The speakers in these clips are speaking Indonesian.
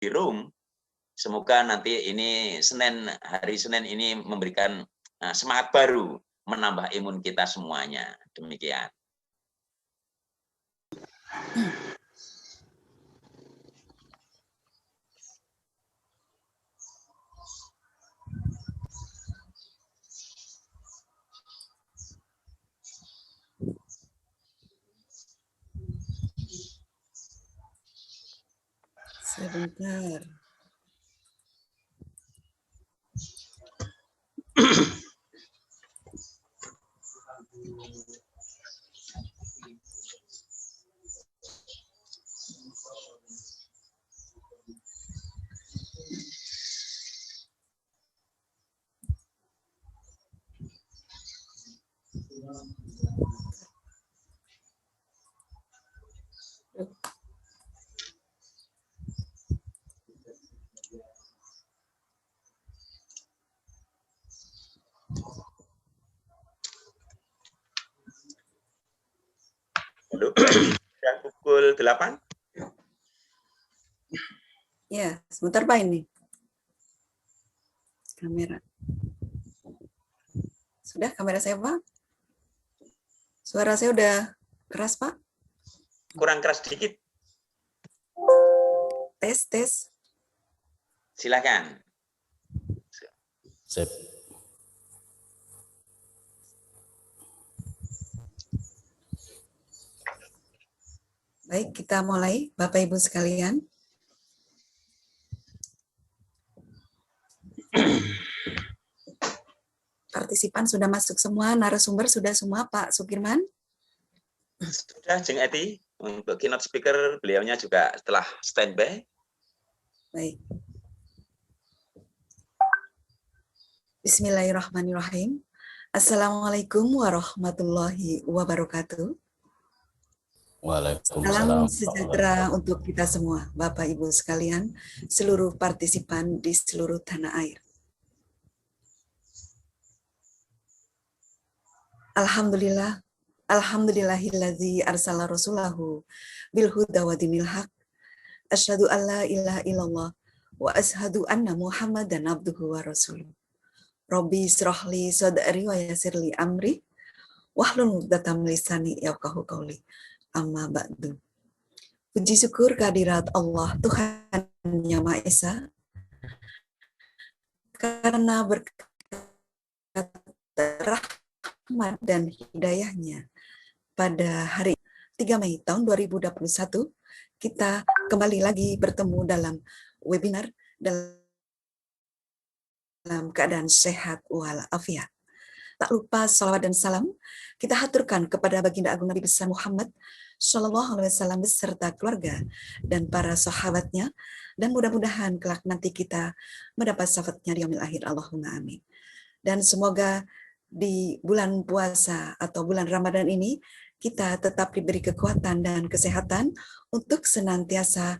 di room. Semoga nanti ini hari Senin ini memberikan semangat baru, menambah imun kita semuanya. Demikian. Sebentar. Sudah pukul 8? Ya, sebentar Pak ini. Kamera. Sudah kamera saya Pak? Suara saya udah keras Pak? Kurang keras sedikit. Tes. Silakan. Sip. Baik, kita mulai Bapak Ibu sekalian. Partisipan sudah masuk semua, narasumber sudah semua Pak Sukirman? Sudah, Jeng Eti. Untuk keynote speaker, beliaunya juga setelah standby. Baik. Bismillahirrahmanirrahim. Assalamualaikum warahmatullahi wabarakatuh. Salam Waalaikumsalam. sejahtera untuk kita semua, Bapak Ibu sekalian, seluruh partisipan di seluruh tanah air. Alhamdulillah, alhamdulillahilladzi arsala rasulahu bil huda wa dinil haq. Asyhadu an la ilaha illallah wa asyhadu anna Muhammadan abduhu wa rasuluh. Rabbi israhli sadri wa yassirli amri wahlul 'uqdatam lisani yafqahu qawli. Amma ba'du. Puji syukur kehadirat Allah Tuhan Yang Maha Esa karena berkat rahmat dan hidayahnya pada hari 3 Mei tahun 2021 kita kembali lagi bertemu dalam webinar dalam keadaan sehat walafiat. Tak lupa salawat dan salam kita haturkan kepada baginda agung Nabi besar Muhammad Shallallahu Alaihi Wasallam beserta keluarga dan para sahabatnya, dan mudah-mudahan kelak nanti kita mendapat syafaatnya di yaumil akhir. Allahumma amin. Dan semoga di bulan puasa atau bulan Ramadan ini kita tetap diberi kekuatan dan kesehatan untuk senantiasa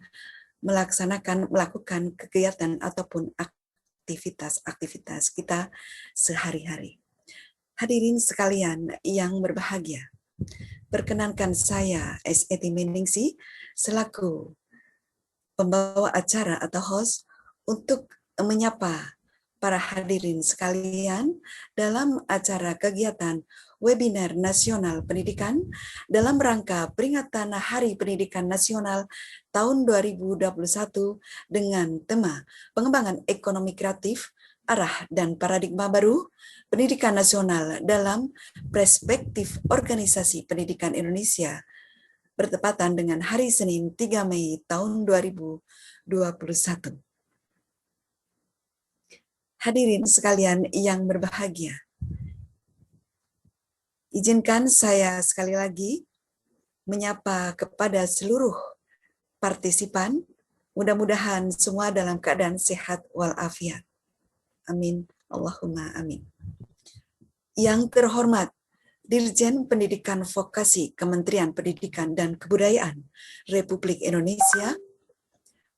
melakukan kegiatan ataupun aktivitas kita sehari-hari. Hadirin sekalian yang berbahagia, perkenankan saya S.E.T. Meningsi selaku pembawa acara atau host untuk menyapa para hadirin sekalian dalam acara kegiatan webinar nasional pendidikan dalam rangka peringatan Hari Pendidikan Nasional tahun 2021 dengan tema pengembangan ekonomi kreatif, arah dan paradigma baru pendidikan nasional dalam perspektif organisasi pendidikan Indonesia bertepatan dengan hari Senin 3 Mei tahun 2021. Hadirin sekalian yang berbahagia, izinkan saya sekali lagi menyapa kepada seluruh partisipan, mudah-mudahan semua dalam keadaan sehat walafiat. Amin. Allahumma amin. Yang terhormat Dirjen Pendidikan Vokasi Kementerian Pendidikan dan Kebudayaan Republik Indonesia,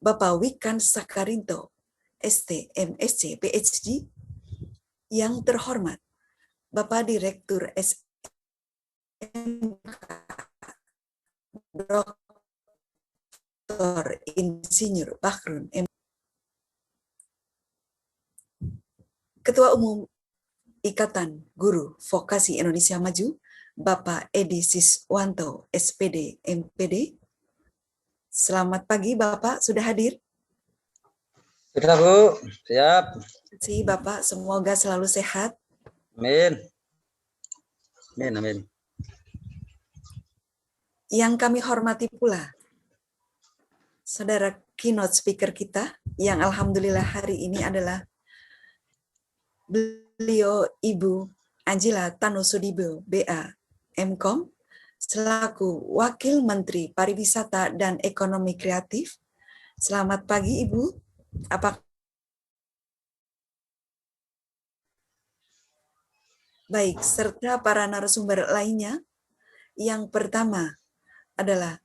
Bapak Wikan Sakarinto, ST, MSc, PhD. Yang terhormat Bapak Direktur SMK, Dr. Insinyur Bakhrun M. Ketua Umum Ikatan Guru Vokasi Indonesia Maju, Bapak Edi Siswanto, SPD, MPD. Selamat pagi Bapak, sudah hadir? Sudah Bu, siap. Terima kasih Bapak, semoga selalu sehat. Amin. Amin, amin. Yang kami hormati pula, Saudara keynote speaker kita, yang alhamdulillah hari ini adalah beliau Ibu Angela Tanosudibo, BA, MKOM, selaku Wakil Menteri Pariwisata dan Ekonomi Kreatif. Selamat pagi Ibu, apa baik, serta para narasumber lainnya. Yang pertama adalah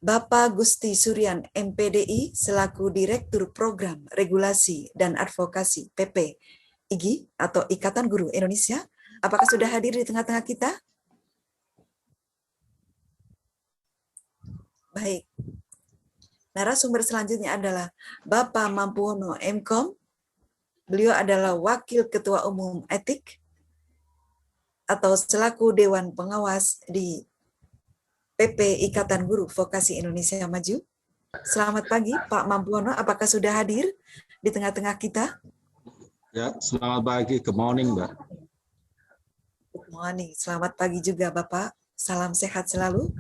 Bapak Gusti Suryan MPDI selaku Direktur Program Regulasi dan Advokasi PP IGI atau Ikatan Guru Indonesia. Apakah sudah hadir di tengah-tengah kita? Baik. Narasumber selanjutnya adalah Bapak Mampuono MKOM. Beliau adalah Wakil Ketua Umum Etik atau selaku Dewan Pengawas di PP Ikatan Guru Vokasi Indonesia Maju. Selamat pagi Pak Mampuono, apakah sudah hadir di tengah-tengah kita? Ya, selamat pagi, good morning Mbak. Good morning, selamat pagi juga Bapak, salam sehat selalu.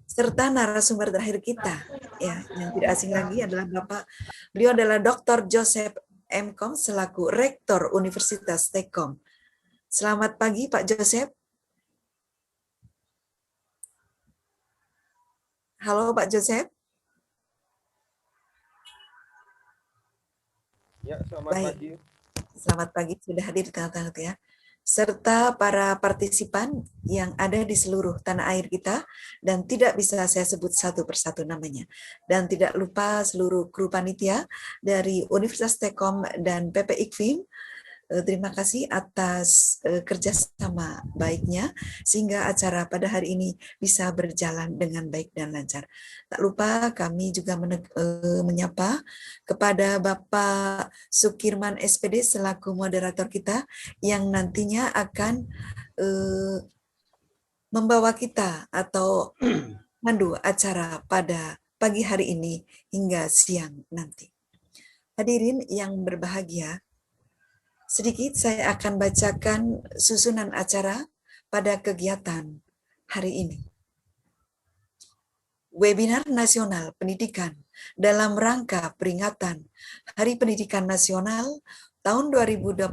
Serta narasumber terakhir kita, ya, yang tidak asing lagi adalah Bapak, beliau adalah Dr. Joseph MKOM selaku Rektor Universitas Tekom. Selamat pagi Pak Joseph. Halo Pak Joseph. Ya, selamat pagi. Selamat pagi, sudah hadir di tengah-tengah ya. Serta para partisipan yang ada di seluruh tanah air kita, dan tidak bisa saya sebut satu persatu namanya. Dan tidak lupa seluruh kru panitia dari Universitas Tekom dan PP IKFIM. Terima kasih atas kerjasama baiknya sehingga acara pada hari ini bisa berjalan dengan baik dan lancar. Tak lupa kami juga menyapa kepada Bapak Sukirman SPD selaku moderator kita yang nantinya akan membawa kita atau mandu acara pada pagi hari ini hingga siang nanti. Hadirin yang berbahagia, sedikit saya akan bacakan susunan acara pada kegiatan hari ini. Webinar Nasional Pendidikan dalam rangka peringatan Hari Pendidikan Nasional tahun 2021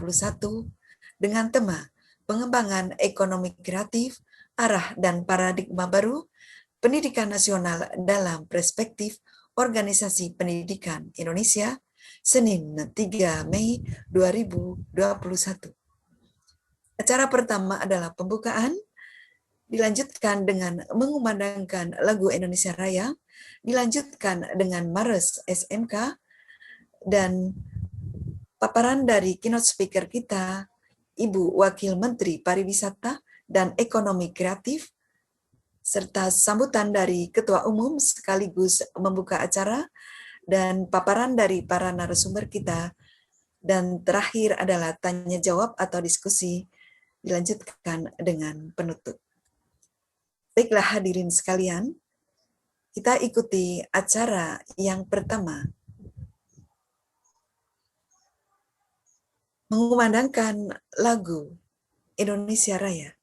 dengan tema Pengembangan Ekonomi Kreatif, Arah dan Paradigma Baru, Pendidikan Nasional dalam Perspektif Organisasi Pendidikan Indonesia, Senin 3 Mei 2021. Acara pertama adalah pembukaan, dilanjutkan dengan mengumandangkan lagu Indonesia Raya, dilanjutkan dengan Mares SMK, dan paparan dari keynote speaker kita, Ibu Wakil Menteri Pariwisata dan Ekonomi Kreatif, serta sambutan dari Ketua Umum sekaligus membuka acara, dan paparan dari para narasumber kita, dan terakhir adalah tanya jawab atau diskusi, dilanjutkan dengan penutup. Baiklah hadirin sekalian, kita ikuti acara yang pertama, mengumandangkan lagu Indonesia Raya.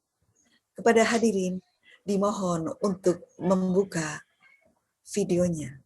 Kepada hadirin dimohon untuk membuka videonya.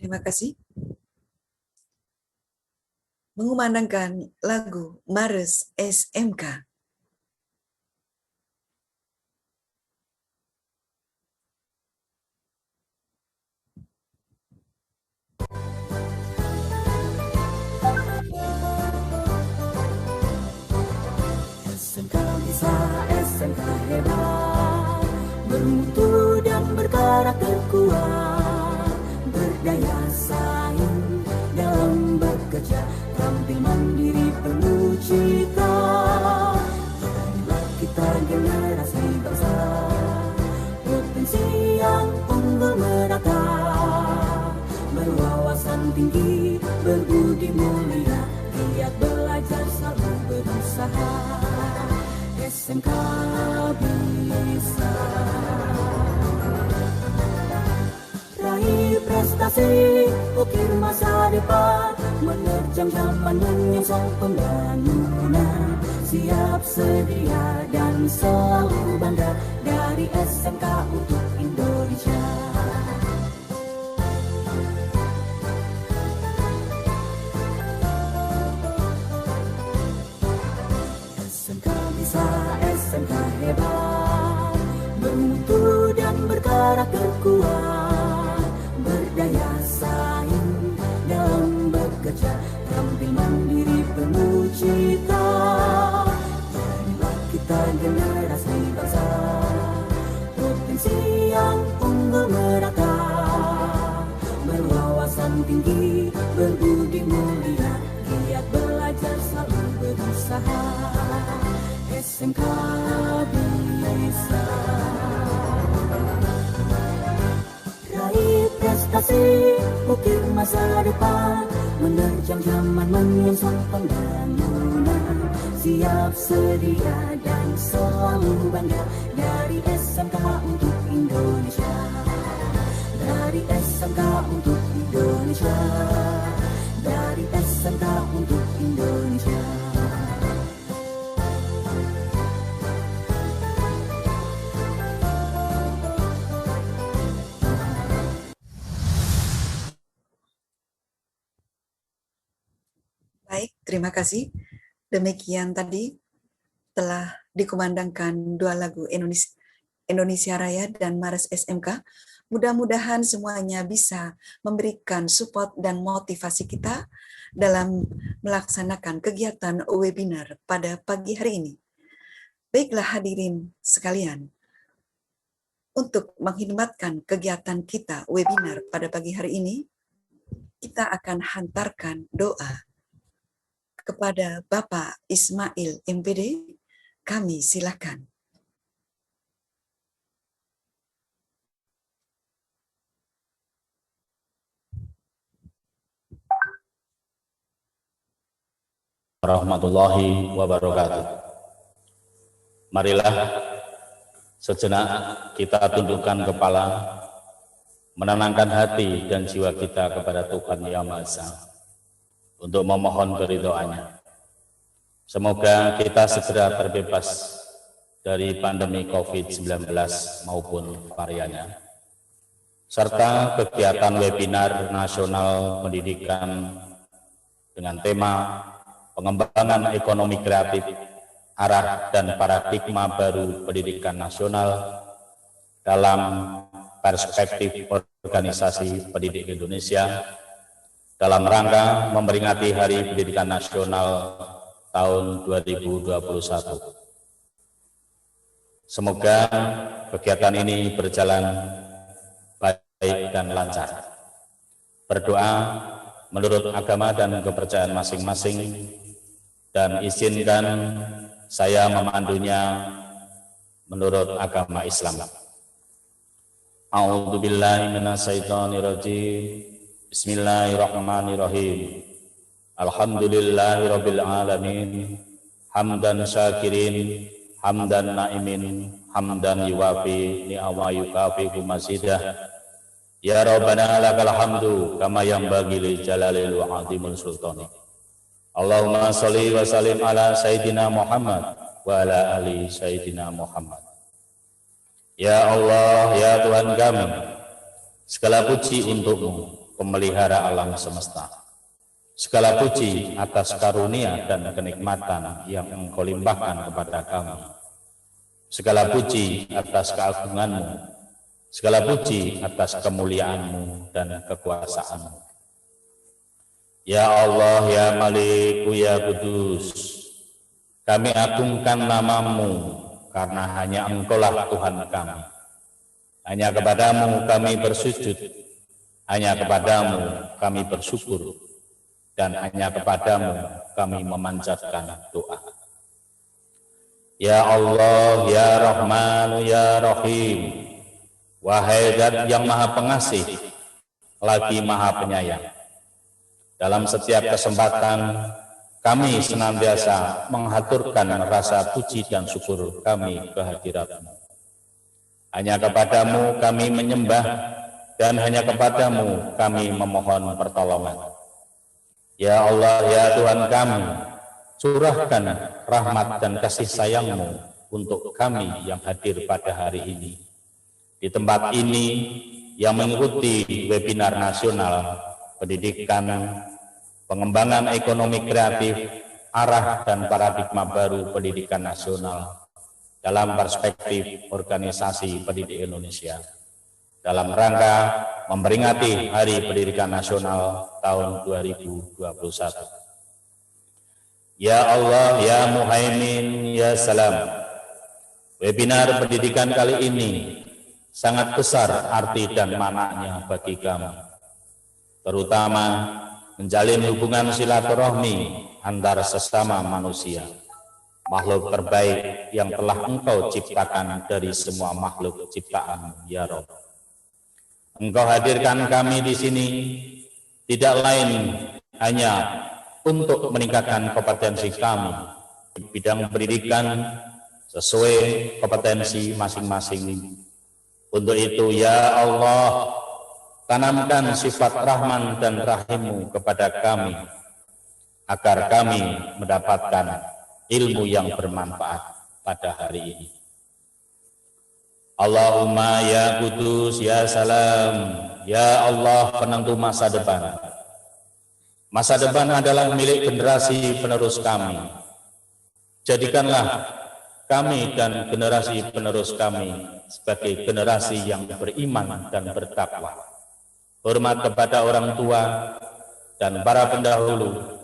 Terima kasih. Mengumandangkan lagu Mares SMK. SMK bisa, SMK hebat, bermutu dan berkarakter kuat, berdaya saing dalam bekerja, tampil mandiri penuh cita. Jadilah kita generasi bangsa, potensi yang unggul merata, berwawasan tinggi, berbudi mulia, giat belajar selalu berusaha. SMK bisa raih prestasi, ukir masa depan, menerjang zaman menyongsong pembangunan, siap sedia dan selalu bangga dari SMK untuk Indonesia. SMK bisa, SMK hebat, bermutu dan berkarakter kuat, berdaya saing dalam bekerja, tampil mandiri penuh cita. Jadilah kita generasi bangsa, potensi yang unggul merata, berwawasan tinggi, berbudi mulia, giat belajar selalu berusaha. SMK bisa raih prestasi, ukir masa depan, menerjang zaman menyongsong pembangunan, siap sedia dan selalu bangga dari SMK untuk Indonesia, dari SMK untuk Indonesia, dari SMK untuk Indonesia. Baik, terima kasih. Demikian tadi telah dikumandangkan dua lagu Indonesia Raya dan Mares SMK. Mudah-mudahan semuanya bisa memberikan support dan motivasi kita dalam melaksanakan kegiatan webinar pada pagi hari ini. Baiklah hadirin sekalian, untuk mengkhidmatkan kegiatan kita webinar pada pagi hari ini, kita akan hantarkan doa kepada Bapak Ismail MPD. Kami silakan. Warahmatullahi wabarakatuh. Marilah sejenak kita tundukkan kepala, menenangkan hati dan jiwa kita kepada Tuhan Yang Maha Esa untuk memohon keridhoannya. Semoga kita segera terbebas dari pandemi COVID-19 maupun variannya, serta kegiatan webinar nasional pendidikan dengan tema pengembangan ekonomi kreatif, arah dan paradigma baru pendidikan nasional dalam perspektif organisasi pendidik Indonesia dalam rangka memperingati Hari Pendidikan Nasional tahun 2021. Semoga kegiatan ini berjalan baik dan lancar. Berdoa menurut agama dan kepercayaan masing-masing, dan izinkan saya memandunya menurut agama Islam. A'udzubillahi minasyaitonirrajim. Bismillahirrahmanirrahim. Alhamdulillahirabbil alamin. Hamdan syakirin, hamdan naimin, hamdan yuwafi ni'ama yukafiku mazidah. Ya Rabbana lakal hamdu kama yanbaghi li jalalil wa azimul sultani. Allahumma sholli wa sallim ala sayyidina Muhammad wa ala ali sayyidina Muhammad. Ya Allah, ya Tuhan kami, segala puji untukmu, pemelihara alam semesta. Segala puji atas karunia dan kenikmatan yang Engkau limpahkan kepada kami. Segala puji atas keagungan-Mu, segala puji atas kemuliaan-Mu dan kekuasaan-Mu. Ya Allah, ya Malik, ya Kudus, kami agungkan nama-Mu karena hanya Engkau-lah Tuhan kami. Hanya kepadamu kami bersujud, hanya kepadamu kami bersyukur, dan hanya kepadamu kami memanjatkan doa. Ya Allah, ya Rahman, ya Rahim, wahai Zat yang Maha Pengasih, lagi Maha Penyayang. Dalam setiap kesempatan, kami senantiasa menghaturkan rasa puji dan syukur kami kehadirat-Mu. Hanya kepadamu kami menyembah, dan hanya kepadamu kami memohon pertolongan. Ya Allah, ya Tuhan kami, curahkan rahmat dan kasih sayang-Mu untuk kami yang hadir pada hari ini. Di tempat ini yang mengikuti webinar nasional pendidikan, pengembangan ekonomi kreatif, arah dan paradigma baru pendidikan nasional dalam perspektif organisasi pendidik Indonesia dalam rangka memperingati Hari Pendidikan Nasional tahun 2021. Ya Allah, ya Muhaimin, ya Salam, webinar pendidikan kali ini sangat besar arti dan maknanya bagi kami, terutama menjalin hubungan silaturahmi antar sesama manusia, makhluk terbaik yang telah Engkau ciptakan dari semua makhluk ciptaan, ya Rabb. Engkau hadirkan kami di sini tidak lain hanya untuk meningkatkan kompetensi kami di bidang pendidikan sesuai kompetensi masing-masing. Untuk itu, ya Allah, tanamkan sifat Rahman dan Rahim-Mu kepada kami, agar kami mendapatkan ilmu yang bermanfaat pada hari ini. Allahumma ya Kudus, ya Salam, ya Allah penentu masa depan. Masa depan adalah milik generasi penerus kami. Jadikanlah kami dan generasi penerus kami sebagai generasi yang beriman dan bertakwa, hormat kepada orang tua dan para pendahulu,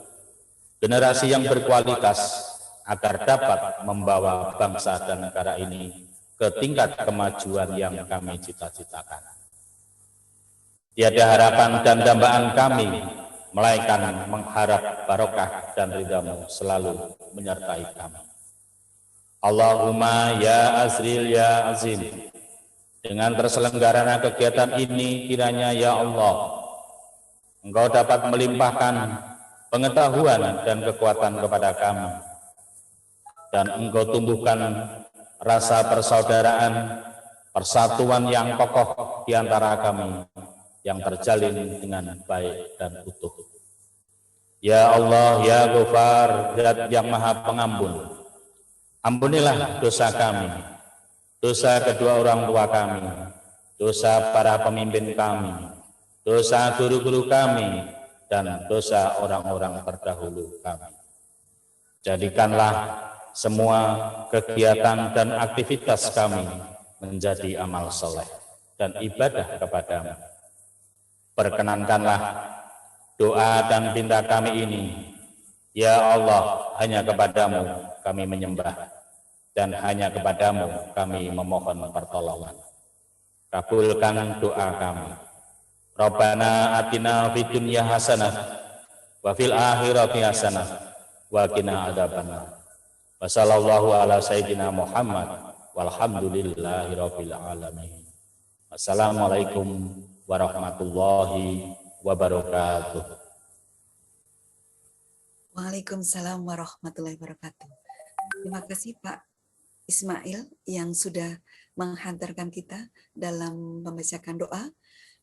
generasi yang berkualitas agar dapat membawa bangsa dan negara ini ke tingkat kemajuan yang kami cita-citakan. Tiada harapan dan dambaan kami, melainkan mengharap barokah dan ridha-Mu selalu menyertai kami. Allahumma ya Azril ya Azim, dengan terselenggaranya kegiatan ini kiranya ya Allah, Engkau dapat melimpahkan pengetahuan dan kekuatan kepada kami, dan Engkau tumbuhkan rasa persaudaraan, persatuan yang kokoh di antara kami, yang terjalin dengan baik dan utuh. Ya Allah, ya Ghafar, Zat yang Maha Pengampun, ampunilah dosa kami, dosa kedua orang tua kami, dosa para pemimpin kami, dosa guru-guru kami, dan dosa orang-orang terdahulu kami. Jadikanlah semua kegiatan dan aktivitas kami menjadi amal soleh dan ibadah kepadamu. Perkenankanlah doa dan pinta kami ini, ya Allah, hanya kepadamu kami menyembah, dan hanya kepadamu kami memohon pertolongan. Kabulkan doa kami. Rabbana atina fid dunya hasanah wa fil akhirati hasanah wa qina adzabannar. Wa sallallahu ala sayyidina Muhammad walhamdulillahi rabbil alamin. Wassalamualaikum warahmatullahi wabarakatuh. Waalaikumsalam warahmatullahi wabarakatuh. Terima kasih Pak Ismail yang sudah menghantarkan kita dalam membacakan doa.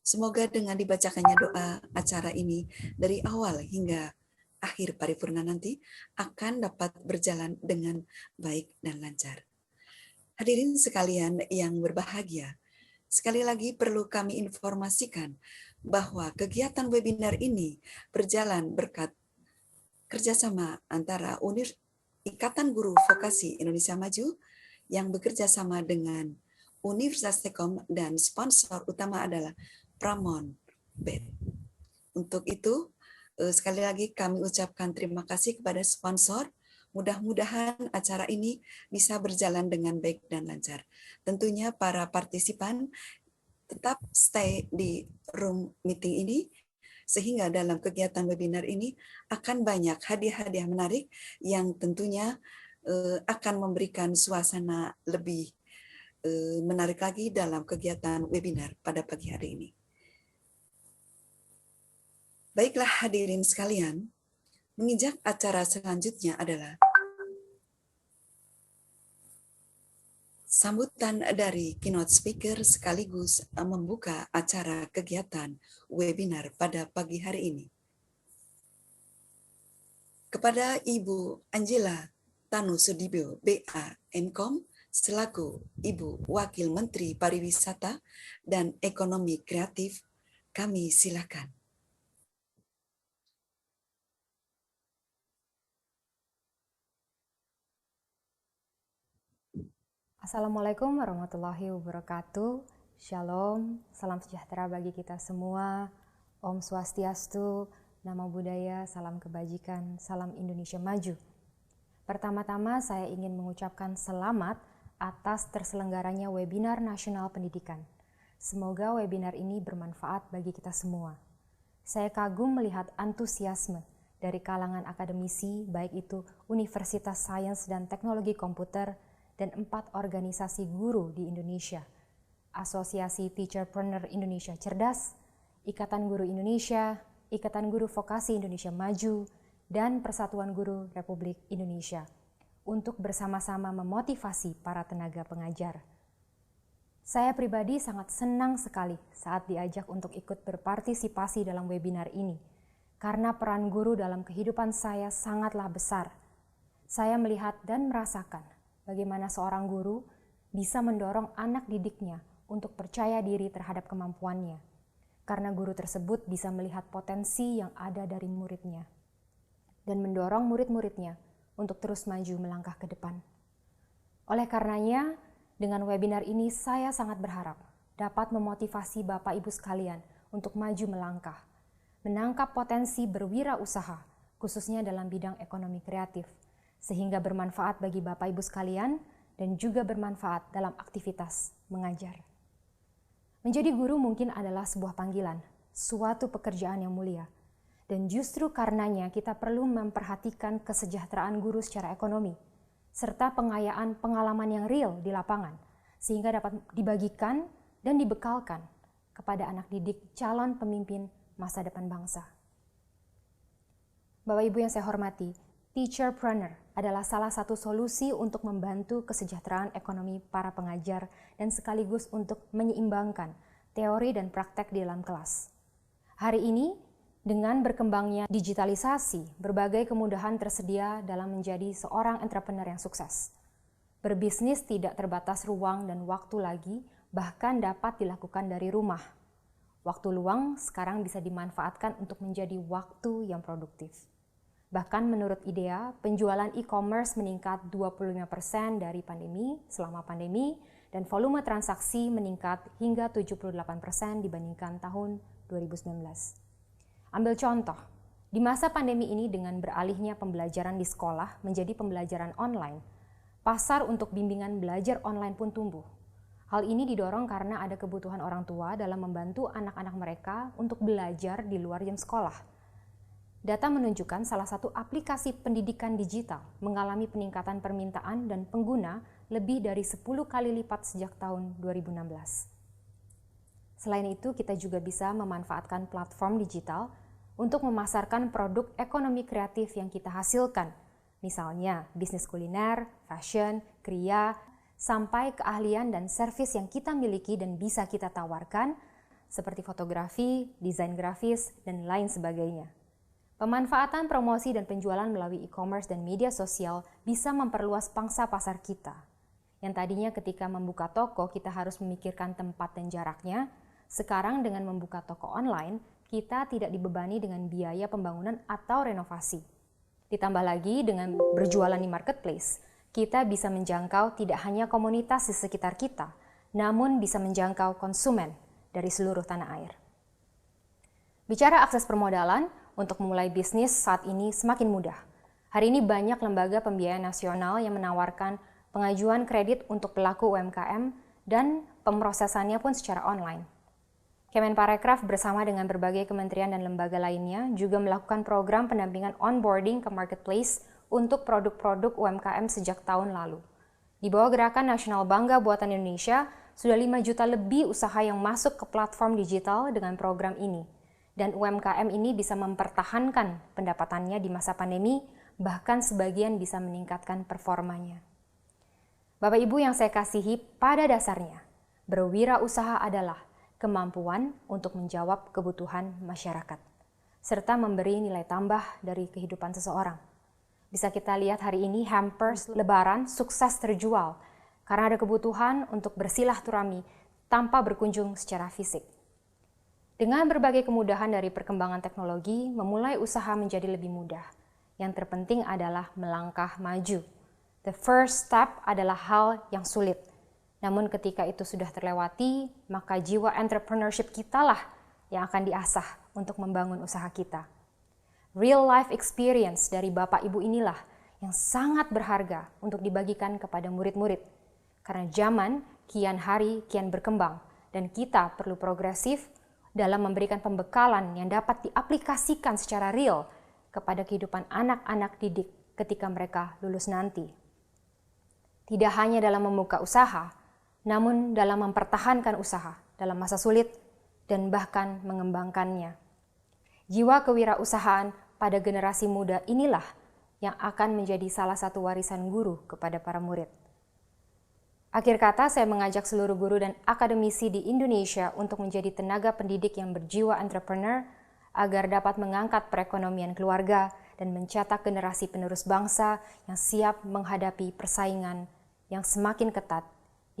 Semoga dengan dibacakannya doa acara ini dari awal hingga akhir paripurna nanti akan dapat berjalan dengan baik dan lancar. Hadirin sekalian yang berbahagia, sekali lagi perlu kami informasikan bahwa kegiatan webinar ini berjalan berkat kerjasama antara Ikatan Guru Vokasi Indonesia Maju yang bekerja sama dengan Universitas Telkom dan sponsor utama adalah Pramon Bet. Untuk itu, sekali lagi kami ucapkan terima kasih kepada sponsor. Mudah-mudahan acara ini bisa berjalan dengan baik dan lancar. Tentunya para partisipan tetap stay di room meeting ini, sehingga dalam kegiatan webinar ini akan banyak hadiah-hadiah menarik yang tentunya akan memberikan suasana lebih menarik lagi dalam kegiatan webinar pada pagi hari ini. Baiklah hadirin sekalian, menginjak acara selanjutnya adalah sambutan dari keynote speaker sekaligus membuka acara kegiatan webinar pada pagi hari ini. Kepada Ibu Angela Tanu Sudibyo, BA Enkom, selaku Ibu Wakil Menteri Pariwisata dan Ekonomi Kreatif, kami silakan. Assalamualaikum warahmatullahi wabarakatuh. Shalom, salam sejahtera bagi kita semua. Om Swastiastu, Namo Buddhaya, salam kebajikan, salam Indonesia Maju. Pertama-tama saya ingin mengucapkan selamat atas terselenggaranya webinar nasional pendidikan. Semoga webinar ini bermanfaat bagi kita semua. Saya kagum melihat antusiasme dari kalangan akademisi, baik itu Universitas Sains dan Teknologi Komputer, dan 4 organisasi guru di Indonesia, Asosiasi Teacherpreneur Indonesia Cerdas, Ikatan Guru Indonesia, Ikatan Guru Vokasi Indonesia Maju, dan Persatuan Guru Republik Indonesia, untuk bersama-sama memotivasi para tenaga pengajar. Saya pribadi sangat senang sekali saat diajak untuk ikut berpartisipasi dalam webinar ini, karena peran guru dalam kehidupan saya sangatlah besar. Saya melihat dan merasakan bagaimana seorang guru bisa mendorong anak didiknya untuk percaya diri terhadap kemampuannya, karena guru tersebut bisa melihat potensi yang ada dari muridnya, dan mendorong murid-muridnya untuk terus maju melangkah ke depan. Oleh karenanya, dengan webinar ini saya sangat berharap dapat memotivasi Bapak Ibu sekalian untuk maju melangkah, menangkap potensi berwirausaha, khususnya dalam bidang ekonomi kreatif, sehingga bermanfaat bagi Bapak Ibu sekalian dan juga bermanfaat dalam aktivitas mengajar. Menjadi guru mungkin adalah sebuah panggilan, suatu pekerjaan yang mulia, dan justru karenanya kita perlu memperhatikan kesejahteraan guru secara ekonomi, serta pengayaan pengalaman yang real di lapangan, sehingga dapat dibagikan dan dibekalkan kepada anak didik calon pemimpin masa depan bangsa. Bapak Ibu yang saya hormati, Teacherpreneur adalah salah satu solusi untuk membantu kesejahteraan ekonomi para pengajar dan sekaligus untuk menyeimbangkan teori dan praktek di dalam kelas. Hari ini, dengan berkembangnya digitalisasi, berbagai kemudahan tersedia dalam menjadi seorang entrepreneur yang sukses. Berbisnis tidak terbatas ruang dan waktu lagi, bahkan dapat dilakukan dari rumah. Waktu luang sekarang bisa dimanfaatkan untuk menjadi waktu yang produktif. Bahkan menurut IDEA, penjualan e-commerce meningkat 25% dari selama pandemi, dan volume transaksi meningkat hingga 78% dibandingkan tahun 2019. Ambil contoh, di masa pandemi ini dengan beralihnya pembelajaran di sekolah menjadi pembelajaran online, pasar untuk bimbingan belajar online pun tumbuh. Hal ini didorong karena ada kebutuhan orang tua dalam membantu anak-anak mereka untuk belajar di luar jam sekolah. Data menunjukkan salah satu aplikasi pendidikan digital mengalami peningkatan permintaan dan pengguna lebih dari 10 kali lipat sejak tahun 2016. Selain itu, kita juga bisa memanfaatkan platform digital untuk memasarkan produk ekonomi kreatif yang kita hasilkan, misalnya bisnis kuliner, fashion, kriya, sampai keahlian dan servis yang kita miliki dan bisa kita tawarkan, seperti fotografi, desain grafis, dan lain sebagainya. Pemanfaatan promosi dan penjualan melalui e-commerce dan media sosial bisa memperluas pangsa pasar kita. Yang tadinya ketika membuka toko kita harus memikirkan tempat dan jaraknya, Sekarang dengan membuka toko online, kita tidak dibebani dengan biaya pembangunan atau renovasi. Ditambah lagi dengan berjualan di marketplace, kita bisa menjangkau tidak hanya komunitas di sekitar kita, namun bisa menjangkau konsumen dari seluruh tanah air. Bicara akses permodalan, untuk memulai bisnis saat ini semakin mudah. Hari ini banyak lembaga pembiayaan nasional yang menawarkan pengajuan kredit untuk pelaku UMKM dan pemrosesannya pun secara online. Kemenparekraf bersama dengan berbagai kementerian dan lembaga lainnya juga melakukan program pendampingan onboarding ke marketplace untuk produk-produk UMKM sejak tahun lalu. Di bawah Gerakan Nasional Bangga Buatan Indonesia, sudah 5 juta lebih usaha yang masuk ke platform digital dengan program ini. Dan UMKM ini bisa mempertahankan pendapatannya di masa pandemi, bahkan sebagian bisa meningkatkan performanya. Bapak Ibu yang saya kasihi, pada dasarnya, berwirausaha adalah kemampuan untuk menjawab kebutuhan masyarakat, serta memberi nilai tambah dari kehidupan seseorang. Bisa kita lihat hari ini hampers Lebaran sukses terjual, karena ada kebutuhan untuk bersilaturahmi tanpa berkunjung secara fisik. Dengan berbagai kemudahan dari perkembangan teknologi, memulai usaha menjadi lebih mudah. Yang terpenting adalah melangkah maju. The first step adalah hal yang sulit. Namun ketika itu sudah terlewati, maka jiwa entrepreneurship kita lah yang akan diasah untuk membangun usaha kita. Real life experience dari Bapak Ibu inilah yang sangat berharga untuk dibagikan kepada murid-murid. Karena zaman kian hari kian berkembang dan kita perlu progresif dalam memberikan pembekalan yang dapat diaplikasikan secara real kepada kehidupan anak-anak didik ketika mereka lulus nanti. Tidak hanya dalam membuka usaha, namun dalam mempertahankan usaha dalam masa sulit dan bahkan mengembangkannya. Jiwa kewirausahaan pada generasi muda inilah yang akan menjadi salah satu warisan guru kepada para murid. Akhir kata, saya mengajak seluruh guru dan akademisi di Indonesia untuk menjadi tenaga pendidik yang berjiwa entrepreneur agar dapat mengangkat perekonomian keluarga dan mencetak generasi penerus bangsa yang siap menghadapi persaingan yang semakin ketat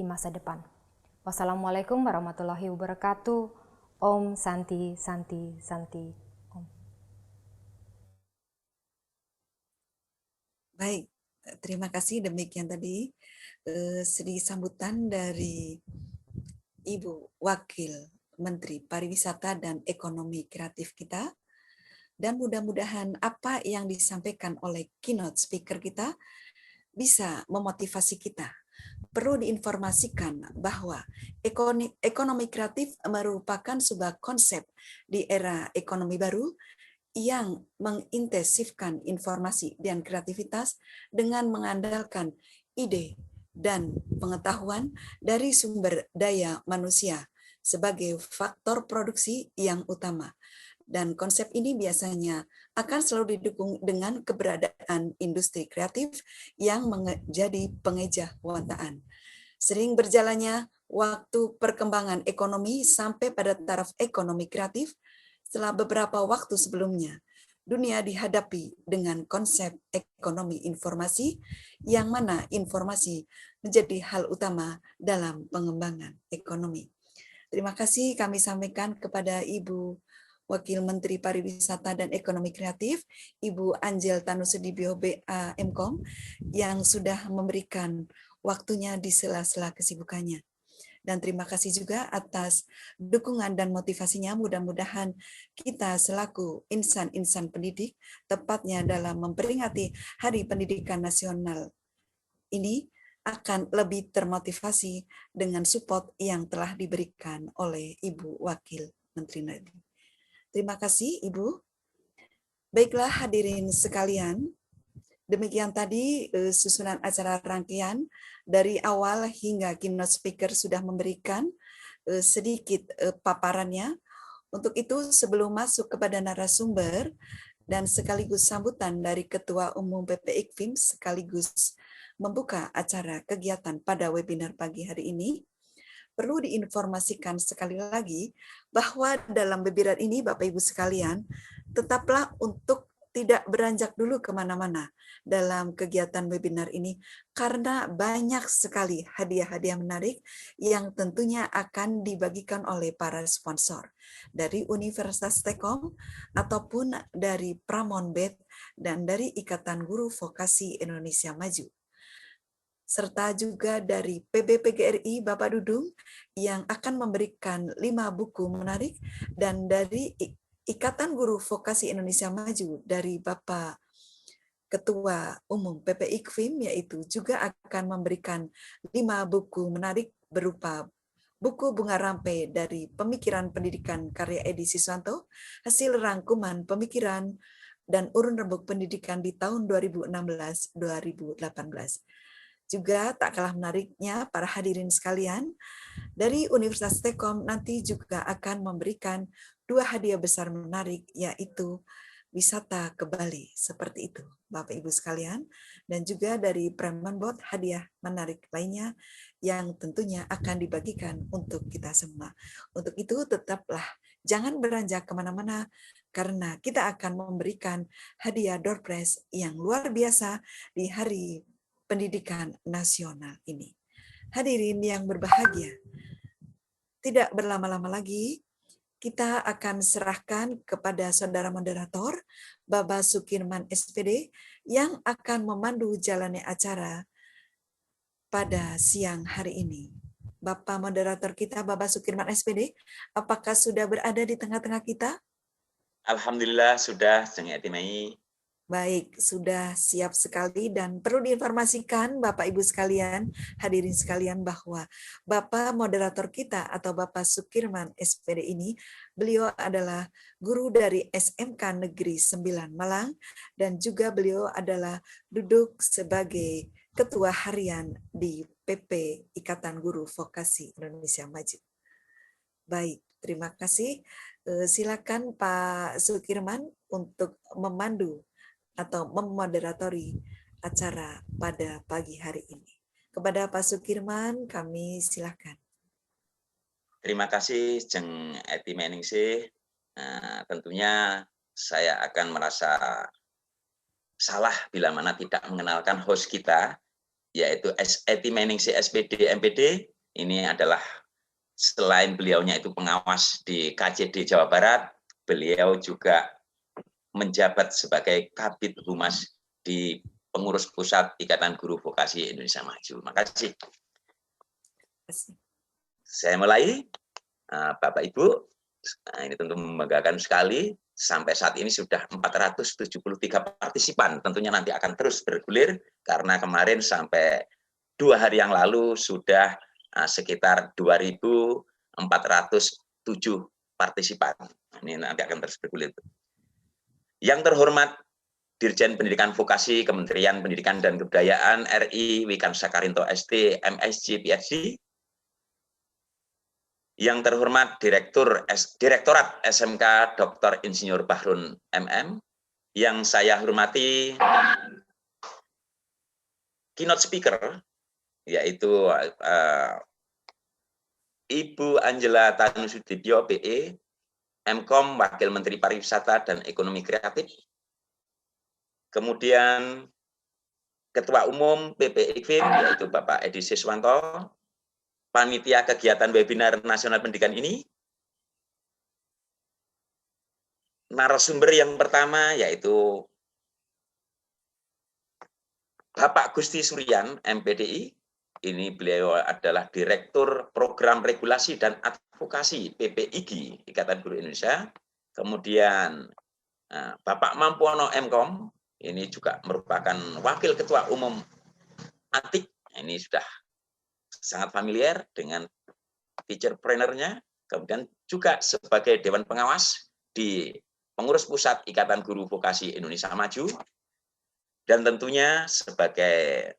di masa depan. Wassalamualaikum warahmatullahi wabarakatuh. Om Santi Santi Santi. Om. Baik, terima kasih. Demikian tadi sedikit sambutan dari Ibu Wakil Menteri Pariwisata dan Ekonomi Kreatif kita. Dan mudah-mudahan apa yang disampaikan oleh keynote speaker kita bisa memotivasi kita. Perlu diinformasikan bahwa ekonomi kreatif merupakan sebuah konsep di era ekonomi baru yang mengintensifkan informasi dan kreativitas dengan mengandalkan ide dan pengetahuan dari sumber daya manusia sebagai faktor produksi yang utama. Dan konsep ini biasanya akan selalu didukung dengan keberadaan industri kreatif yang menjadi pengejauhantaan. Sering berjalannya waktu perkembangan ekonomi sampai pada taraf ekonomi kreatif, setelah beberapa waktu sebelumnya, dunia dihadapi dengan konsep ekonomi informasi, yang mana informasi menjadi hal utama dalam pengembangan ekonomi. Terima kasih kami sampaikan kepada Ibu Wakil Menteri Pariwisata dan Ekonomi Kreatif, Ibu Angel Tanusudibyo BA Mkom, yang sudah memberikan waktunya di sela-sela kesibukannya. Dan terima kasih juga atas dukungan dan motivasinya. Mudah-mudahan kita selaku insan-insan pendidik, tepatnya dalam memperingati Hari Pendidikan Nasional ini, akan lebih termotivasi dengan support yang telah diberikan oleh Ibu Wakil Menteri Nadiem. Terima kasih, Ibu. Baiklah hadirin sekalian, demikian tadi susunan acara rangkaian dari awal hingga keynote speaker sudah memberikan sedikit paparannya. Untuk itu, sebelum masuk kepada narasumber dan sekaligus sambutan dari Ketua Umum PP IKFIM sekaligus membuka acara kegiatan pada webinar pagi hari ini, perlu diinformasikan sekali lagi bahwa dalam webinar ini, Bapak Ibu sekalian, tetaplah untuk tidak beranjak dulu kemana-mana dalam kegiatan webinar ini karena banyak sekali hadiah-hadiah menarik yang tentunya akan dibagikan oleh para sponsor dari Universitas Tekom ataupun dari Pramonbet dan dari Ikatan Guru Vokasi Indonesia Maju, serta juga dari PBPGRI Bapak Dudung yang akan memberikan 5 buku menarik, dan dari Ikatan Guru Vokasi Indonesia Maju dari Bapak Ketua Umum PPIKVIM yaitu juga akan memberikan 5 buku menarik berupa buku Bunga Rampai dari Pemikiran Pendidikan karya Edi Siswanto, hasil rangkuman pemikiran dan urun rembuk pendidikan di tahun 2016-2018. Juga tak kalah menariknya para hadirin sekalian, dari Universitas Tekom nanti juga akan memberikan 2 hadiah besar menarik, yaitu wisata ke Bali, seperti itu Bapak Ibu sekalian, dan juga dari Pramonbet hadiah menarik lainnya yang tentunya akan dibagikan untuk kita semua. Untuk itu tetaplah jangan beranjak kemana-mana karena kita akan memberikan hadiah door prize yang luar biasa di Hari Pendidikan Nasional ini. Hadirin yang berbahagia, tidak berlama-lama lagi, kita akan serahkan kepada saudara moderator, Bapak Sukirman SPD, yang akan memandu jalannya acara pada siang hari ini. Bapak moderator kita, Bapak Sukirman SPD, apakah sudah berada di tengah-tengah kita? Alhamdulillah sudah, Jeng Etimai. Baik, sudah siap sekali, dan perlu diinformasikan Bapak Ibu sekalian, hadirin sekalian, bahwa Bapak moderator kita atau Bapak Sukirman SPD ini, beliau adalah guru dari SMK Negeri 9 Malang, dan juga beliau adalah duduk sebagai Ketua Harian di PP Ikatan Guru Vokasi Indonesia Maju. Baik, terima kasih. Silakan Pak Sukirman untuk memandu atau memoderatori acara pada pagi hari ini. Kepada Pak Sukirman, kami silakan. Terima kasih, Jeng Eti Meningsih. Tentunya saya akan merasa salah bila mana tidak mengenalkan host kita, yaitu Eti Meningsih SPD MPD. Ini adalah selain beliaunya itu pengawas di KJD Jawa Barat, beliau juga menjabat sebagai Kabid Humas di Pengurus Pusat Ikatan Guru Vokasi Indonesia Maju. Makasih. Saya mulai, Bapak Ibu. Ini tentu membanggakan sekali. Sampai saat ini sudah 473 partisipan. Tentunya nanti akan terus bergulir karena kemarin sampai 2 hari yang lalu sudah sekitar 2.407 partisipan. Ini nanti akan terus bergulir. Yang terhormat Dirjen Pendidikan Vokasi Kementerian Pendidikan dan Kebudayaan RI Wikan Sakarinto ST MSc PhD. Yang terhormat Direktorat SMK Dr. Insinyur Bahrun MM. Yang saya hormati keynote speaker, yaitu Ibu Angela Tanusudibyo PE, Mkom, Wakil Menteri Pariwisata dan Ekonomi Kreatif. Kemudian Ketua Umum PPIKVIM, yaitu Bapak Edi Siswanto, panitia kegiatan webinar nasional pendidikan ini. Narasumber yang pertama yaitu Bapak Gusti Suryan, MPDI. Ini beliau adalah Direktur Program Regulasi dan Advokasi PPIG, Ikatan Guru Indonesia. Kemudian Bapak Mampuono Mkom, ini juga merupakan Wakil Ketua Umum ATIK. Ini sudah sangat familiar dengan teacher-preneurnya. Kemudian juga sebagai Dewan Pengawas di Pengurus Pusat Ikatan Guru Vokasi Indonesia Maju. Dan tentunya sebagai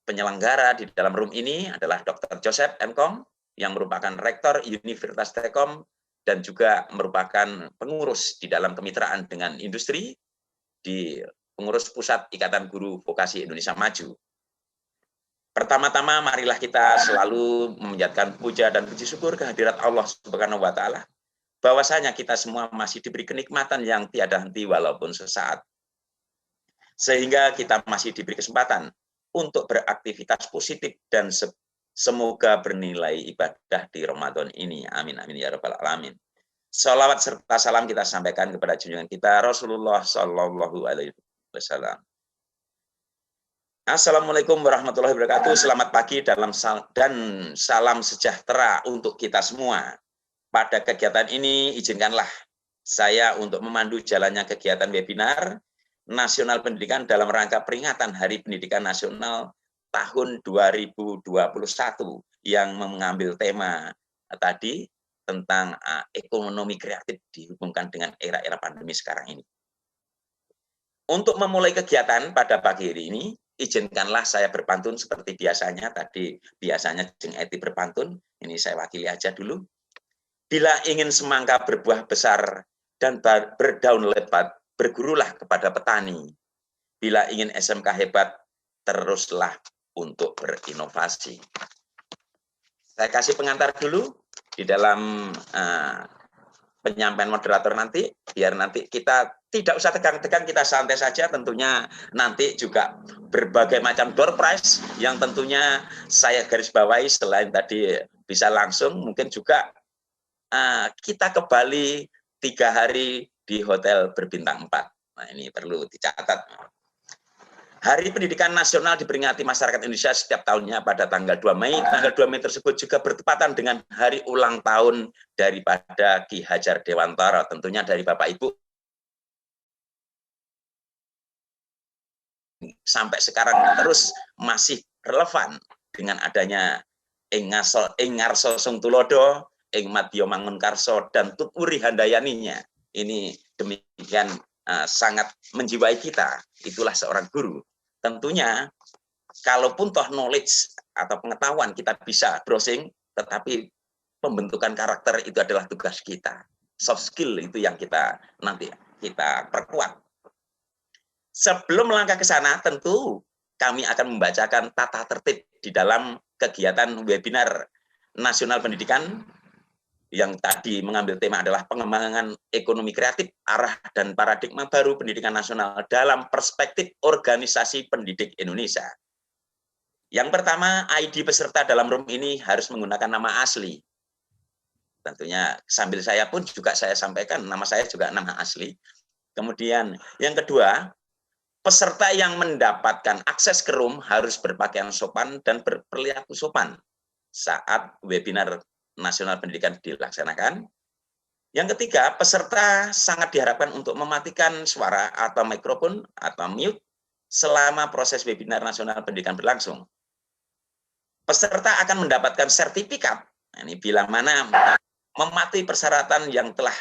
penyelenggara di dalam room ini adalah Dr. Joseph Mkom, yang merupakan Rektor Universitas Tekom dan juga merupakan pengurus di dalam kemitraan dengan industri di Pengurus Pusat Ikatan Guru Vokasi Indonesia Maju. Pertama-tama marilah kita selalu memanjatkan puja dan puji syukur kehadirat Allah Subhanahu wa taala, bahwasanya kita semua masih diberi kenikmatan yang tiada henti walaupun sesaat. sehingga kita masih diberi kesempatan untuk beraktivitas positif dan semoga bernilai ibadah di Ramadan ini. Amin, amin, ya rabbal alamin. Salawat serta salam kita sampaikan kepada junjungan kita Rasulullah Sallallahu Alaihi Wasallam. Assalamualaikum warahmatullahi wabarakatuh. Selamat pagi dan salam sejahtera untuk kita semua. Pada kegiatan ini izinkanlah saya untuk memandu jalannya kegiatan webinar Nasional Pendidikan dalam rangka peringatan Hari Pendidikan Nasional tahun 2021 yang mengambil tema tadi tentang ekonomi kreatif dihubungkan dengan era-era pandemi sekarang ini. Untuk memulai kegiatan pada pagi hari ini, izinkanlah saya berpantun seperti biasanya. Tadi biasanya Jeng Eti berpantun, ini saya wakili aja dulu. Bila ingin semangka berbuah besar dan berdaun lebat, bergurulah kepada petani. Bila ingin SMK hebat, teruslah untuk berinovasi. Saya kasih pengantar dulu di dalam penyampaian moderator nanti, biar nanti kita tidak usah tegang-tegang, kita santai saja. Tentunya nanti juga berbagai macam door prize yang tentunya saya garis bawahi. Selain tadi bisa langsung, mungkin juga kita ke Bali 3 hari di hotel berbintang 4. Nah, ini perlu dicatat. Hari Pendidikan Nasional diperingati masyarakat Indonesia setiap tahunnya pada tanggal 2 Mei. Tanggal 2 Mei tersebut juga bertepatan dengan hari ulang tahun daripada Ki Hajar Dewantara. Tentunya dari Bapak Ibu sampai sekarang terus masih relevan dengan adanya Engarso Sungtulodo, Ing Madya Mangunkarso, dan Tuturi Handayaninya. Ini demikian sangat menjiwai kita. Itulah seorang guru. Tentunya, kalaupun toh knowledge atau pengetahuan kita bisa browsing, tetapi pembentukan karakter itu adalah tugas kita. Soft skill itu yang nanti kita perkuat. Sebelum melangkah ke sana, tentu kami akan membacakan tata tertib di dalam kegiatan webinar Nasional Pendidikan yang tadi mengambil tema adalah pengembangan ekonomi kreatif, arah dan paradigma baru pendidikan nasional dalam perspektif organisasi pendidik Indonesia. Yang pertama, ID peserta dalam room ini harus menggunakan nama asli. Tentunya sambil saya pun juga saya sampaikan, nama saya juga nama asli. Kemudian yang kedua, peserta yang mendapatkan akses ke room harus berpakaian sopan dan berperilaku sopan saat webinar Nasional Pendidikan dilaksanakan. Yang ketiga, peserta sangat diharapkan untuk mematikan suara atau mikrofon atau mute selama proses webinar Nasional Pendidikan berlangsung. Peserta akan mendapatkan sertifikat, ini bila mana mematuhi persyaratan yang telah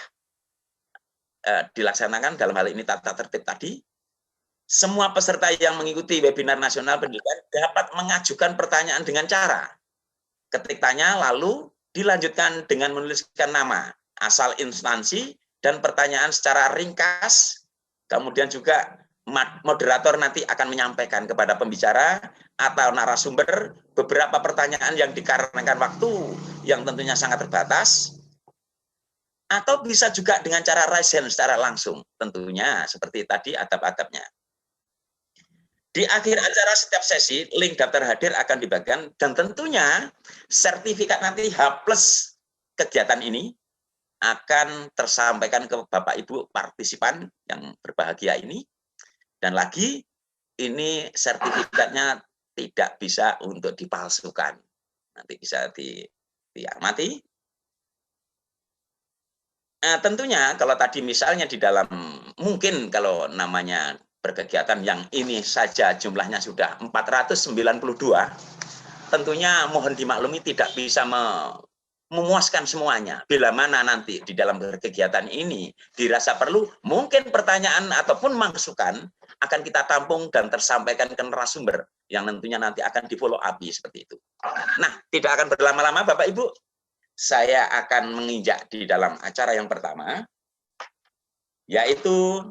dilaksanakan dalam hal ini tata tertib tadi. Semua peserta yang mengikuti webinar Nasional Pendidikan dapat mengajukan pertanyaan dengan cara ketik tanya lalu dilanjutkan dengan menuliskan nama, asal instansi, dan pertanyaan secara ringkas. Kemudian juga moderator nanti akan menyampaikan kepada pembicara atau narasumber beberapa pertanyaan yang dikarenakan waktu yang tentunya sangat terbatas, atau bisa juga dengan cara raise hand secara langsung, tentunya seperti tadi adab-adabnya. Di akhir acara setiap sesi, link daftar hadir akan dibagikan dan tentunya sertifikat nanti H+ kegiatan ini akan tersampaikan ke Bapak Ibu partisipan yang berbahagia ini. Dan lagi, ini sertifikatnya tidak bisa untuk dipalsukan. Nanti bisa diamati. Tentunya kalau tadi misalnya di dalam, mungkin kalau namanya berkegiatan yang ini saja jumlahnya sudah 492, tentunya mohon dimaklumi tidak bisa memuaskan semuanya. Bila mana nanti di dalam kegiatan ini dirasa perlu, mungkin pertanyaan ataupun masukan akan kita tampung dan tersampaikan ke narasumber yang tentunya nanti akan di follow up seperti itu. Nah, tidak akan berlama-lama Bapak Ibu, saya akan menginjak di dalam acara yang pertama, yaitu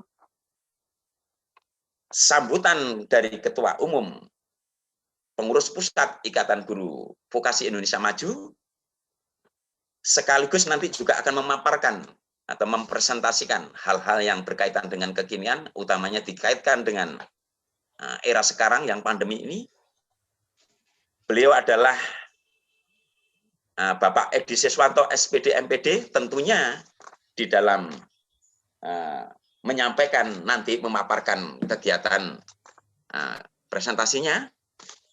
sambutan dari Ketua Umum Pengurus Pusat Ikatan Guru Vokasi Indonesia Maju, sekaligus nanti juga akan memaparkan atau mempresentasikan hal-hal yang berkaitan dengan kekinian, utamanya dikaitkan dengan era sekarang yang pandemi ini. Beliau adalah Bapak Edi Siswanto SPD MPD, tentunya di dalam menyampaikan nanti memaparkan kegiatan presentasinya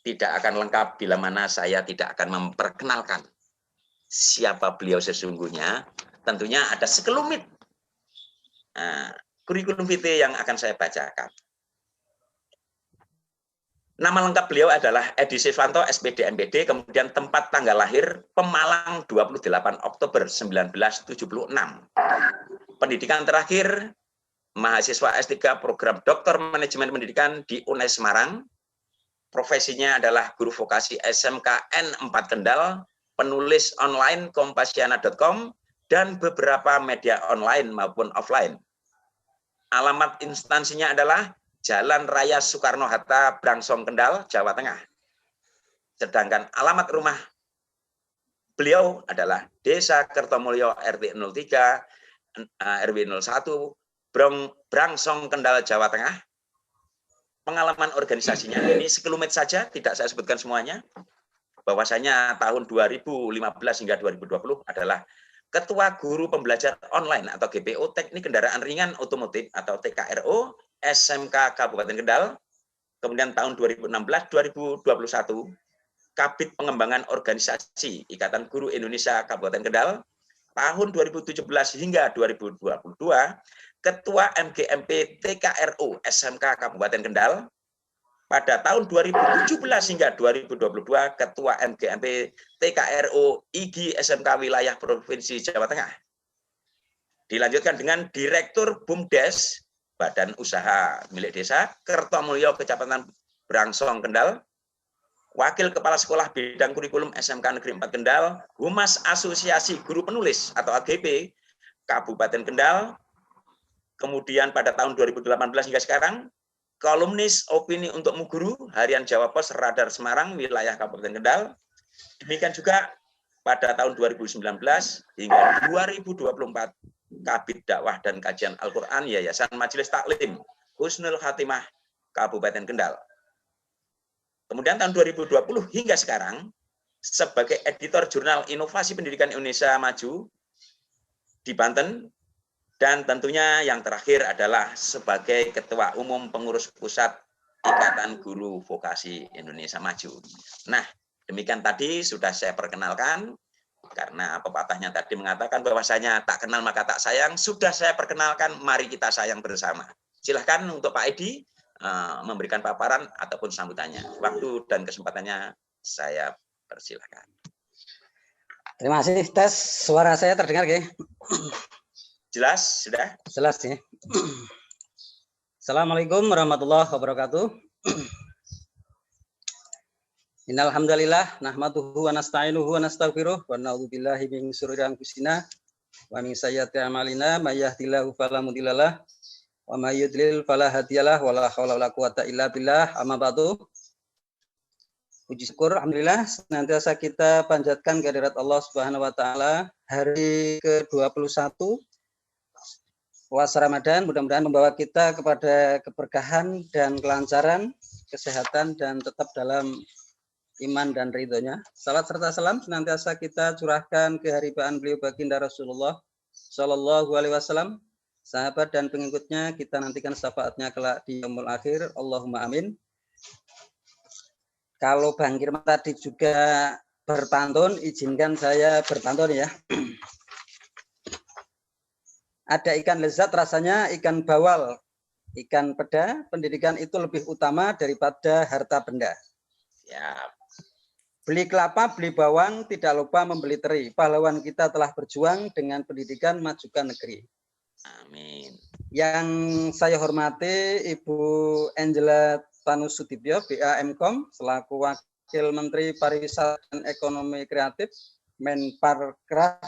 tidak akan lengkap bila mana saya tidak akan memperkenalkan siapa beliau sesungguhnya. Tentunya ada sekelumit kurikulum vitae yang akan saya bacakan. Nama lengkap beliau adalah Edi Siswanto SPD MPD, kemudian tempat tanggal lahir Pemalang 28 Oktober 1976. Pendidikan terakhir mahasiswa S3 program Doktor Manajemen Pendidikan di UNES Semarang. Profesinya adalah guru vokasi SMK N4 Kendal, penulis online kompasiana.com, dan beberapa media online maupun offline. Alamat instansinya adalah Jalan Raya Soekarno-Hatta, Brangsong, Kendal, Jawa Tengah. Sedangkan alamat rumah beliau adalah Desa Kertomulyo RT 03, RW 01, Brangsong, Kendal, Jawa Tengah. Pengalaman organisasinya ini sekelumit saja, tidak saya sebutkan semuanya. Bahwasanya tahun 2015 hingga 2020 adalah Ketua Guru Pembelajar Online atau GPO Teknik Kendaraan Ringan Otomotif atau TKRO SMK Kabupaten Kendal. Kemudian tahun 2016-2021 Kabid Pengembangan Organisasi Ikatan Guru Indonesia Kabupaten Kendal. Tahun 2017 hingga 2022 Ketua MGMP TKRO SMK Kabupaten Kendal. Pada tahun 2017 hingga 2022 Ketua MGMP TKRO IGI SMK Wilayah Provinsi Jawa Tengah. Dilanjutkan dengan Direktur BUMDes Badan Usaha Milik Desa Kertomulyo Kecamatan Brangsong Kendal. Wakil Kepala Sekolah Bidang Kurikulum SMK Negeri 4 Kendal, Humas Asosiasi Guru Penulis atau AGP Kabupaten Kendal. Kemudian pada tahun 2018 hingga sekarang, kolumnis opini untuk Muguru, Harian Jawa Pos, Radar Semarang, wilayah Kabupaten Kendal. Demikian juga pada tahun 2019 hingga 2024, Kabid Dakwah dan Kajian Al-Quran Yayasan Majelis Taklim Husnul Khatimah Kabupaten Kendal. Kemudian tahun 2020 hingga sekarang, sebagai editor jurnal Inovasi Pendidikan Indonesia Maju di Banten, dan tentunya yang terakhir adalah sebagai Ketua Umum Pengurus Pusat Ikatan Guru Vokasi Indonesia Maju. Nah, demikian tadi sudah saya perkenalkan, karena pepatahnya tadi mengatakan bahwasanya tak kenal maka tak sayang, sudah saya perkenalkan, mari kita sayang bersama. Silahkan untuk Pak Edi memberikan paparan ataupun sambutannya. Waktu dan kesempatannya saya persilahkan. Terima kasih. Tes suara saya terdengar, Ge? Jelas, sudah? Jelas ya. Assalamualaikum warahmatullahi wabarakatuh. Innal hamdalillah nahmaduhu wa nasta'inuhu wa nastaghfiruh wa na'udzubillahi min syururi anfusina wa min sayyiati a'malina may yahdihillahu fala mudhillalah wa may yudlil fala hadiyalah wa la haula wa la quwata illa billah. Amma ba'du. Puji syukur alhamdulillah senantiasa kita panjatkan kehadirat Allah Subhanahu wa taala. Hari ke-21 puasa Ramadan mudah-mudahan membawa kita kepada keberkahan dan kelancaran, kesehatan, dan tetap dalam iman dan ridhonya. Salat serta salam senantiasa kita curahkan ke haribaan beliau baginda Rasulullah Shallallahu Alaihi Wasallam, sahabat dan pengikutnya, kita nantikan syafaatnya kelak di yaumul akhir. Allahumma amin. Kalau Bang Kirman tadi juga berpantun, izinkan saya berpantun ya. Ada ikan lezat rasanya ikan bawal, ikan peda, pendidikan itu lebih utama daripada harta benda. Ya. Beli kelapa, beli bawang, tidak lupa membeli teri. Pahlawan kita telah berjuang dengan pendidikan majukan negeri. Amin. Yang saya hormati Ibu Angela Tanusudibyo, BA Mkom, selaku Wakil Menteri Pariwisata dan Ekonomi Kreatif, Menparkraf.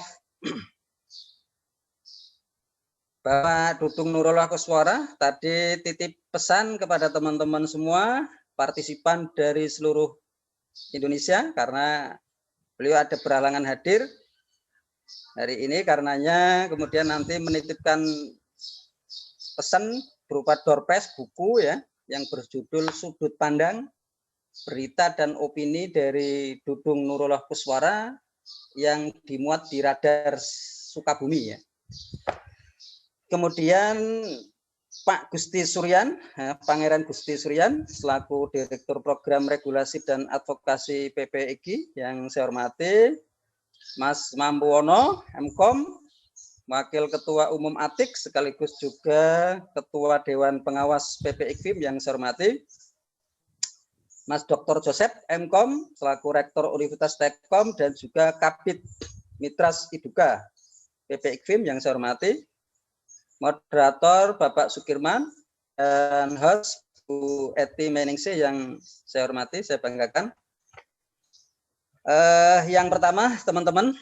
Bapak Dudung Nurullah Kuswara, tadi titip pesan kepada teman-teman semua, partisipan dari seluruh Indonesia, karena beliau ada berhalangan hadir hari ini, karenanya kemudian nanti menitipkan pesan berupa door prize buku ya, yang berjudul Sudut Pandang, Berita dan Opini dari Dudung Nurullah Kuswara yang dimuat di Radar Sukabumi ya. Kemudian Pak Gusti Suryan, Pangeran Gusti Suryan selaku Direktur Program Regulasi dan Advokasi PPIGI yang saya hormati, Mas Mampuwono, Mkom, Wakil Ketua Umum ATIK sekaligus juga Ketua Dewan Pengawas PPIGFIM yang saya hormati, Mas Dr. Joseph Mkom selaku Rektor Universitas Tekkom dan juga Kabid Mitras Iduka PPIGFIM yang saya hormati, moderator Bapak Sukirman dan host Bu Eti Meningsih yang saya hormati, saya banggakan. Yang pertama, teman-teman,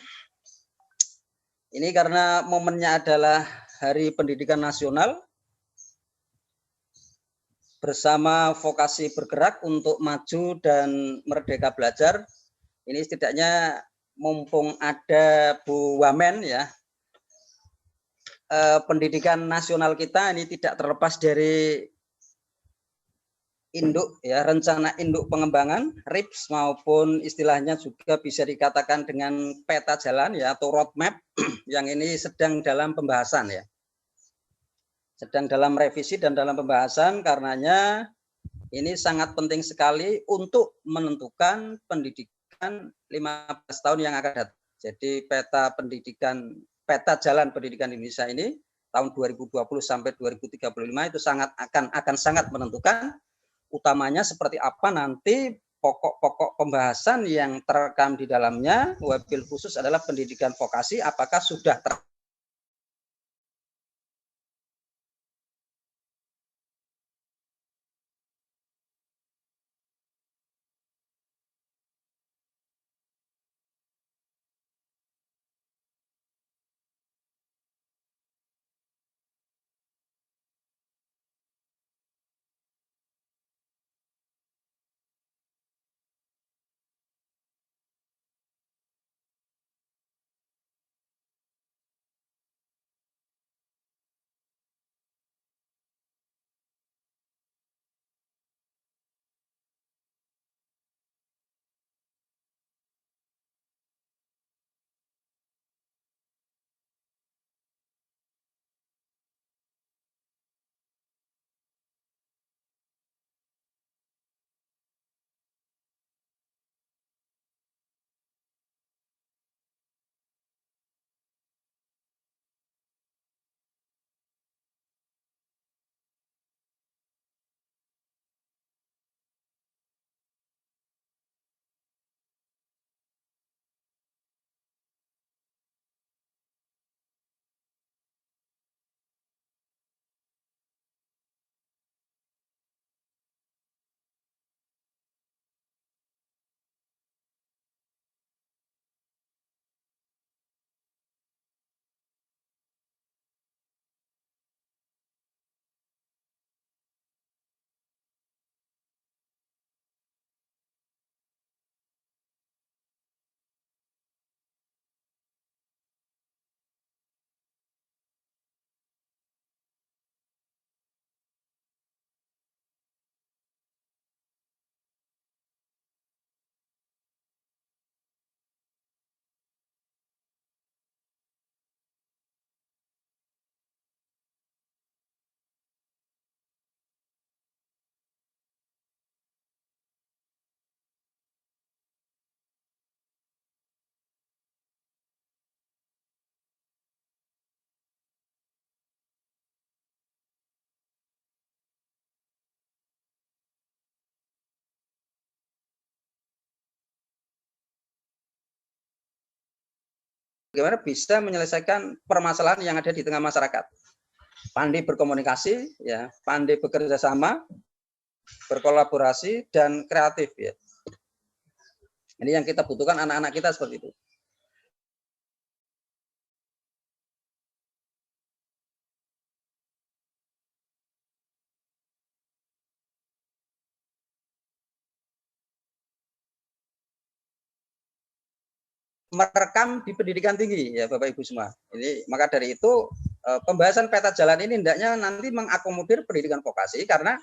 ini karena momennya adalah Hari Pendidikan Nasional bersama Vokasi Bergerak untuk Maju dan Merdeka Belajar. Ini setidaknya mumpung ada Bu Wamen ya, pendidikan nasional kita ini tidak terlepas dari induk ya, rencana induk pengembangan RIPS maupun istilahnya juga bisa dikatakan dengan peta jalan ya atau roadmap yang ini sedang dalam pembahasan ya. Sedang dalam revisi dan dalam pembahasan, karenanya ini sangat penting sekali untuk menentukan pendidikan 15 tahun yang akan datang. Jadi peta jalan pendidikan Indonesia ini tahun 2020 sampai 2035 itu akan sangat menentukan, utamanya seperti apa nanti pokok-pokok pembahasan yang terekam di dalamnya. Wabil khusus adalah pendidikan vokasi, apakah sudah bagaimana bisa menyelesaikan permasalahan yang ada di tengah masyarakat. Pandai berkomunikasi, ya, pandai bekerja sama, berkolaborasi, dan kreatif. Ya. Ini yang kita butuhkan anak-anak kita seperti itu. Merekam di pendidikan tinggi ya Bapak Ibu semua. Ini maka dari itu pembahasan peta jalan ini hendaknya nanti mengakomodir pendidikan vokasi, karena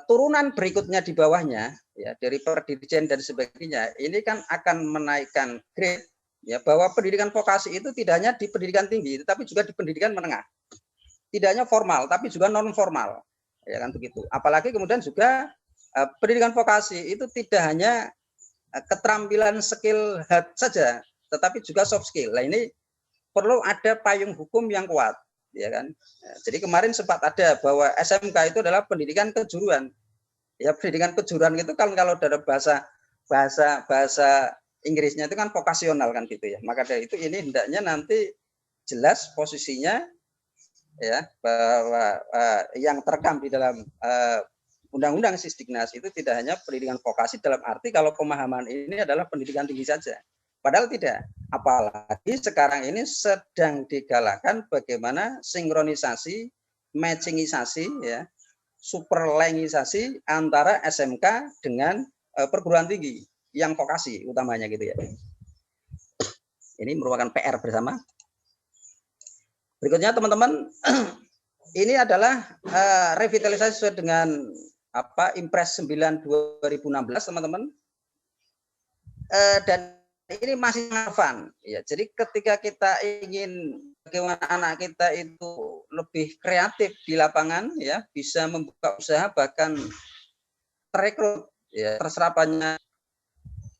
turunan berikutnya di bawahnya, ya, dari perdirjen dan sebagainya, ini kan akan menaikkan grade, ya, bahwa pendidikan vokasi itu tidak hanya di pendidikan tinggi, tetapi juga di pendidikan menengah. Tidak hanya formal, tapi juga non formal, ya kan begitu. Apalagi kemudian juga pendidikan vokasi itu tidak hanya keterampilan skill hard saja, tetapi juga soft skill. Nah, ini perlu ada payung hukum yang kuat, ya kan. Jadi kemarin sempat ada bahwa SMK itu adalah pendidikan kejuruan. Ya, pendidikan kejuruan itu kan kalau dalam bahasa Inggrisnya itu kan vokasional kan gitu ya. Maka dari itu ini hendaknya nanti jelas posisinya, ya, bahwa yang terekam di dalam Undang-Undang Sisdiknas itu tidak hanya pendidikan vokasi dalam arti kalau pemahaman ini adalah pendidikan tinggi saja. Padahal tidak. Apalagi sekarang ini sedang digalakan bagaimana sinkronisasi, matchingisasi, ya, superlengisasi antara SMK dengan perguruan tinggi yang vokasi utamanya gitu ya. Ini merupakan PR bersama. Berikutnya teman-teman, ini adalah revitalisasi sesuai dengan Impres 9 2016 teman-teman. Dan ini masih relevan, ya. Jadi ketika kita ingin bagaimana anak kita itu lebih kreatif di lapangan, ya, bisa membuka usaha bahkan terekrut, ya, terserapannya.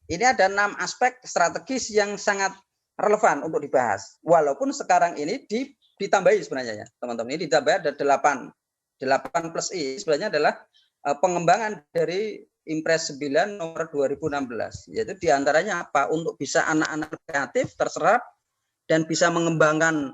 Ini ada 6 aspek strategis yang sangat relevan untuk dibahas. Walaupun sekarang ini ditambahi sebenarnya, ya, teman-teman. Ini ditambah ada 8 plus I sebenarnya adalah pengembangan dari Impres 9 nomor 2016, yaitu diantaranya apa? Untuk bisa anak-anak kreatif terserap dan bisa mengembangkan